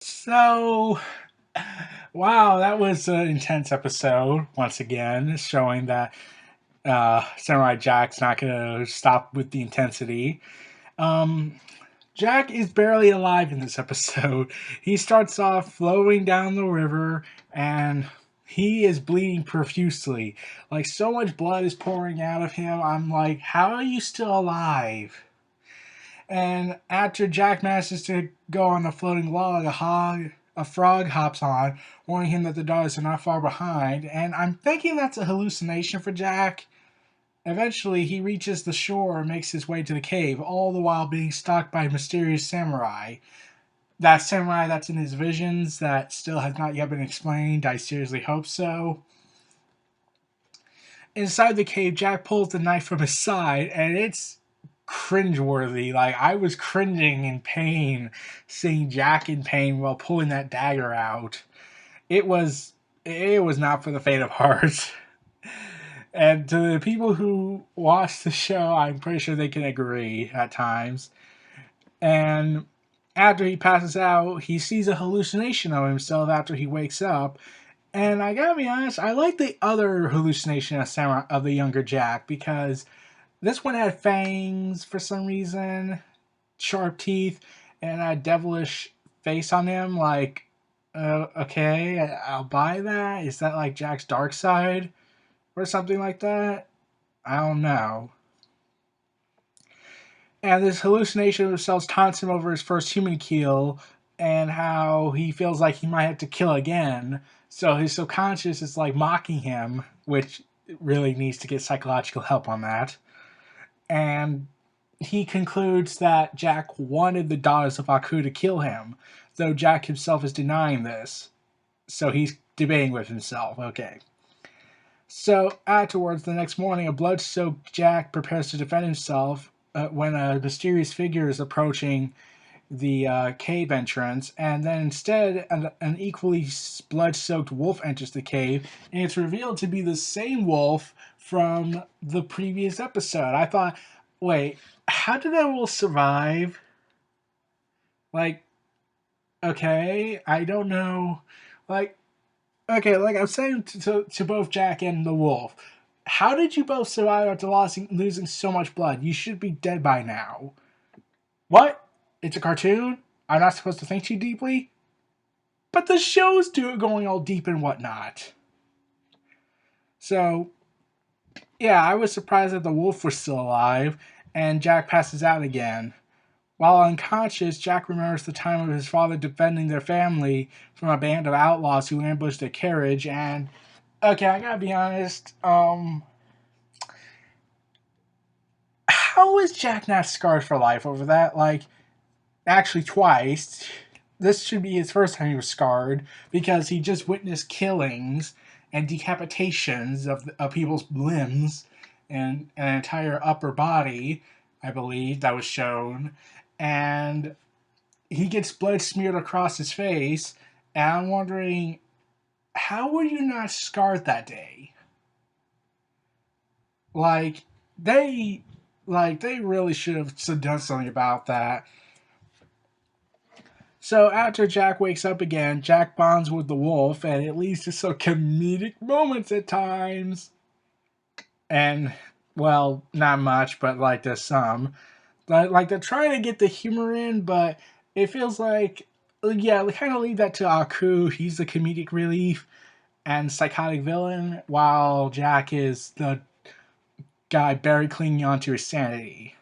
So, wow, that was an intense episode once again, showing that Samurai Jack's not going to stop with the intensity. Um, Jack is barely alive in this episode. He starts off flowing down the river and he is bleeding profusely. Like, so much blood is pouring out of him. I'm like, how are you still alive? And after Jack manages to go on the floating log, a frog hops on, warning him that the dogs are not far behind. And I'm thinking that's a hallucination for Jack. Eventually, he reaches the shore and makes his way to the cave, all the while being stalked by a mysterious samurai. That samurai that's in his visions that still has not yet been explained. I seriously hope so. Inside the cave, Jack pulls the knife from his side, and it's cringeworthy. Like, I was cringing in pain seeing Jack in pain while pulling that dagger out. It was it was not for the faint of heart. And to the people who watch the show, I'm pretty sure they can agree at times. And after he passes out, he sees a hallucination of himself after he wakes up. And I gotta be honest, I like the other hallucination of Samurai of the younger Jack because this one had fangs for some reason, sharp teeth, and a devilish face on him. Like, okay, I'll buy that. Is that like Jack's dark side or something like that? I don't know. And this hallucination of himself taunts him over his first human kill and how he feels like he might have to kill again. So his subconscious is like mocking him, which really needs to get psychological help on that. And he concludes that Jack wanted the daughters of Aku to kill him, though Jack himself is denying this. So he's debating with himself. Okay. So afterwards, the next morning, a blood-soaked Jack prepares to defend himself when a mysterious figure is approaching the cave entrance, and then instead an equally blood-soaked wolf enters the cave, and it's revealed to be the same wolf from the previous episode. I thought, wait, how did that wolf survive? Like, okay, I don't know. Like, okay, like I'm saying to both Jack and the wolf, how did you both survive after losing so much blood? You should be dead by now. What? It's a cartoon? I'm not supposed to think too deeply? But the show's going all deep and whatnot. So, yeah, I was surprised that the wolf was still alive, and Jack passes out again. While unconscious, Jack remembers the time of his father defending their family from a band of outlaws who ambushed their carriage, and okay, I gotta be honest, how is Jack not scarred for life over that? Like, actually twice. This should be his first time he was scarred because he just witnessed killings and decapitations of people's limbs and an entire upper body, I believe, that was shown. And he gets blood smeared across his face. And I'm wondering, how were you not scarred that day? Like, they they really should have done something about that. So after Jack wakes up again, Jack bonds with the wolf, and it leads to some comedic moments at times. And, well, not much, but like there's some. Like they're trying to get the humor in, but it feels like, yeah, we kind of leave that to Aku. He's the comedic relief and psychotic villain, while Jack is the guy barely clinging on to his sanity.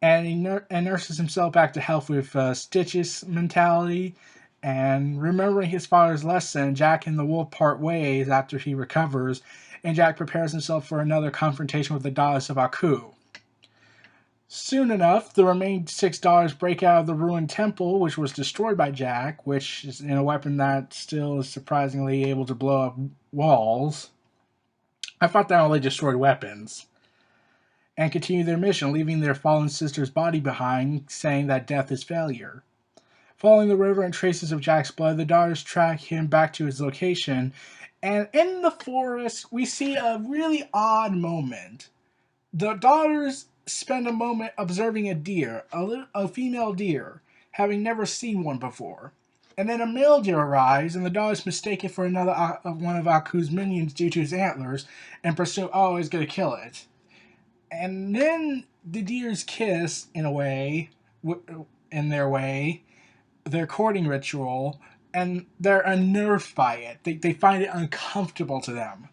And and nurses himself back to health with Stitch's mentality. And remembering his father's lesson, Jack and the wolf part ways after he recovers, and Jack prepares himself for another confrontation with the daughters of Aku. Soon enough, the remaining six daughters break out of the ruined temple, which was destroyed by Jack, which is in a weapon that still is surprisingly able to blow up walls. I thought that only destroyed weapons. And continue their mission, leaving their fallen sister's body behind, saying that death is failure. Following the river and traces of Jack's blood, the daughters track him back to his location, and in the forest, we see a really odd moment. The daughters spend a moment observing a deer, a female deer, having never seen one before. And then a mildew arrives, and the dog is mistaken for another one of Aku's minions due to his antlers, and pursue. Oh, he's gonna kill it. And then the deers kiss in a way, in their way, their courting ritual, and they're unnerved by it. They find it uncomfortable to them.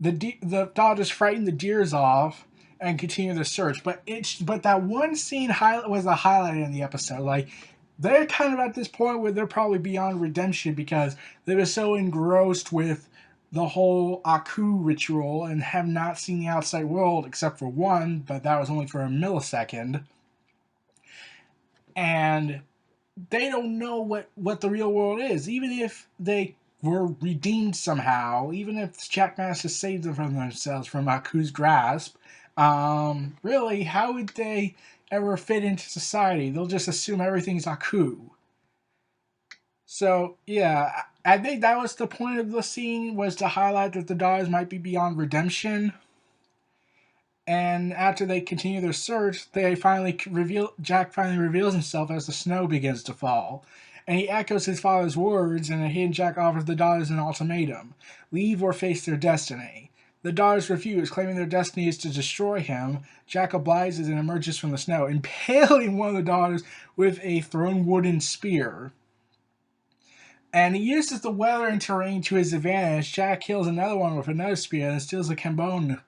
The Dodgers frighten the deers off and continue the search. But that one scene was a highlight in the episode. Like, they're kind of at this point where they're probably beyond redemption because they were so engrossed with the whole Aku ritual and have not seen the outside world except for one, but that was only for a millisecond. And they don't know what the real world is. Even if they were redeemed somehow, even if Jack managed to save them from themselves from Aku's grasp, really, how would they ever fit into society? They'll just assume everything's Aku. So, yeah, I think that was the point of the scene, was to highlight that the dogs might be beyond redemption. And after they continue their search, Jack finally reveals himself as the snow begins to fall. And he echoes his father's words, and a hidden Jack offers the daughters an ultimatum: leave or face their destiny. The daughters refuse, claiming their destiny is to destroy him. Jack obliges and emerges from the snow, impaling one of the daughters with a thrown wooden spear. And he uses the weather and terrain to his advantage. Jack kills another one with another spear and steals a cambone,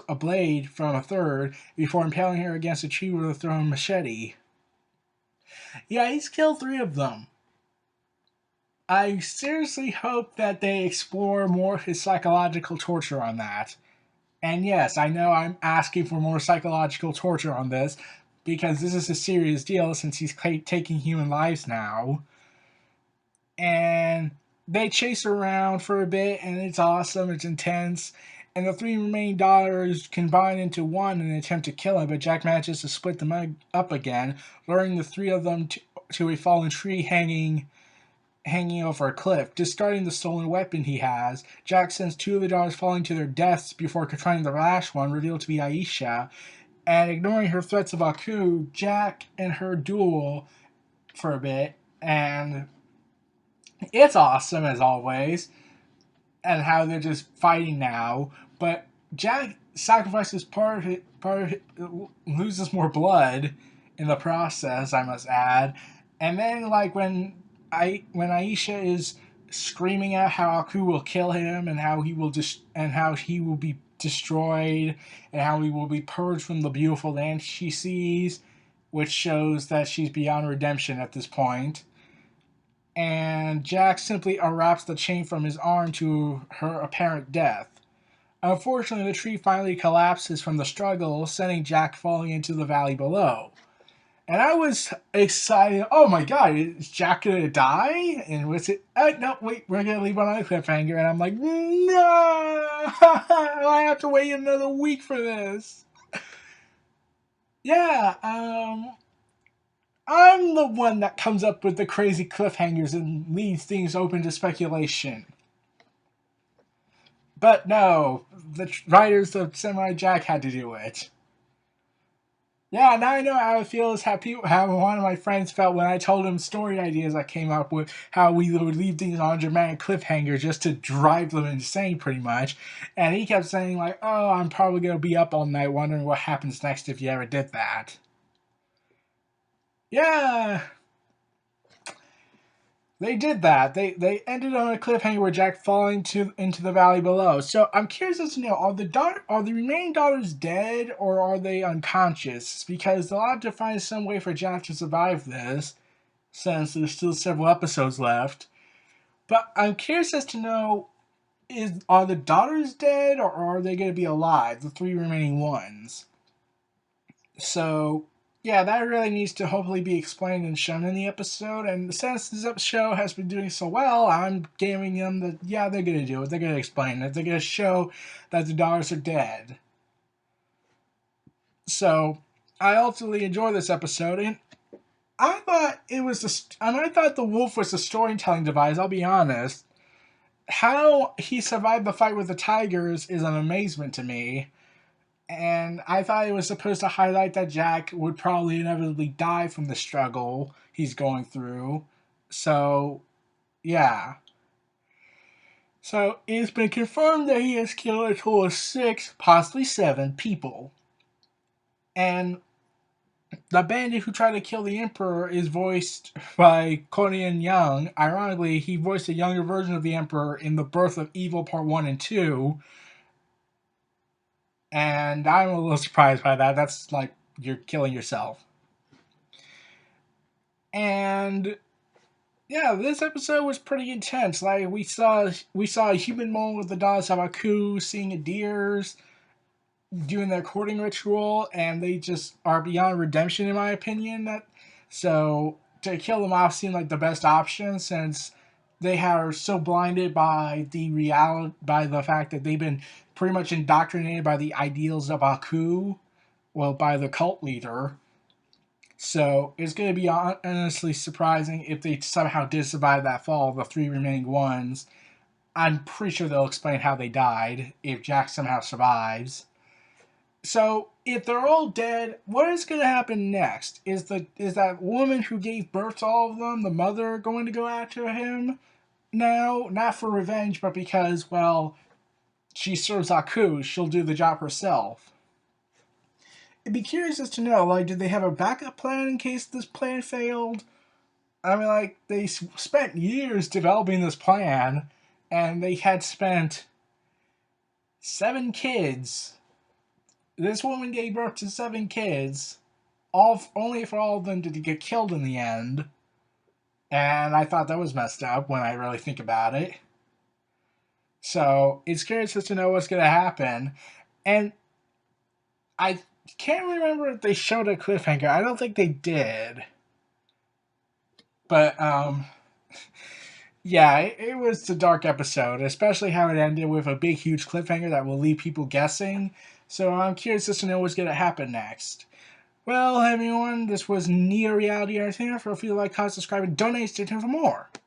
a blade, from a third, before impaling her against a tree with a thrown machete. Yeah, he's killed 3 of them. I seriously hope that they explore more of his psychological torture on that. And yes, I know I'm asking for more psychological torture on this, because this is a serious deal since he's taking human lives now. And they chase around for a bit, and it's awesome, it's intense. And the 3 remaining daughters combine into one in an attempt to kill him, but Jack manages to split them up again, luring the 3 of them to a fallen tree hanging over a cliff. Discarding the stolen weapon he has, Jack sends 2 of the daughters falling to their deaths before confronting the last one, revealed to be Aisha. And ignoring her threats of Aku, Jack and her duel for a bit, and it's awesome as always, and how they're just fighting now. But Jack sacrifices loses more blood in the process, I must add. And then, like, when Aisha is screaming out how Aku will kill him and how he will be destroyed and how he will be purged from the beautiful land she sees, which shows that she's beyond redemption at this point. And Jack simply unwraps the chain from his arm to her apparent death. Unfortunately, the tree finally collapses from the struggle, sending Jack falling into the valley below. And I was excited. Oh my god, is Jack gonna die? And was it? No, wait, we're gonna leave on a cliffhanger. And I'm like, no! I have to wait another week for this. Yeah, I'm the one that comes up with the crazy cliffhangers and leaves things open to speculation. But no, the writers of Samurai Jack had to do it. Yeah, now I know how it feels, how one of my friends felt when I told him story ideas I came up with, how we would leave things on a dramatic cliffhanger just to drive them insane, pretty much. And he kept saying, like, oh, I'm probably going to be up all night wondering what happens next if you ever did that. Yeah, they did that. They ended on a cliffhanger with Jack falling into the valley below. So I'm curious as to know, are the remaining daughters dead or are they unconscious? Because they'll have to find some way for Jack to survive this, since there's still several episodes left. But I'm curious as to know, are the daughters dead or are they going to be alive? The 3 remaining ones. So yeah, that really needs to hopefully be explained and shown in the episode. And since this show has been doing so well, I'm giving them that, yeah, they're going to do it. They're going to explain it. They're going to show that the daughters are dead. So I ultimately enjoyed this episode, and I thought I thought the wolf was a storytelling device. I'll be honest. How he survived the fight with the tigers is an amazement to me. And I thought it was supposed to highlight that Jack would probably inevitably die from the struggle he's going through. So, yeah. So, it's been confirmed that he has killed a total of 6, possibly 7 people. And the bandit who tried to kill the Emperor is voiced by Conan Young. Ironically, he voiced a younger version of the Emperor in The Birth of Evil Part 1 and 2. And I'm a little surprised by that. That's like you're killing yourself. And yeah, this episode was pretty intense. Like we saw a human moment with the Daughters of Aku seeing a deers doing their courting ritual, and they just are beyond redemption in my opinion. So to kill them off seemed like the best option since they are so blinded by the fact that they've been pretty much indoctrinated by the ideals of Aku, well, by the cult leader. So it's going to be honestly surprising if they somehow did survive that fall, the 3 remaining ones. I'm pretty sure they'll explain how they died if Jack somehow survives. So if they're all dead, what is going to happen next? Is that woman who gave birth to all of them, the mother, going to go after him now? Not for revenge, but because, well, she serves Aku. She'll do the job herself. I'd be curious as to know, like, did they have a backup plan in case this plan failed? I mean, like, they spent years developing this plan, and they had spent 7 kids. This woman gave birth to 7 kids, only for all of them to get killed in the end. And I thought that was messed up when I really think about it. So it's curious as to know what's going to happen. And I can't remember if they showed a cliffhanger. I don't think they did. But, yeah, it was a dark episode, especially how it ended with a big, huge cliffhanger that will leave people guessing. So I'm curious as to know what's going to happen next. Well, everyone, this was Neo Reality Entertainment. Feel free to like, comment, subscribe, and donate. Stay tuned for more.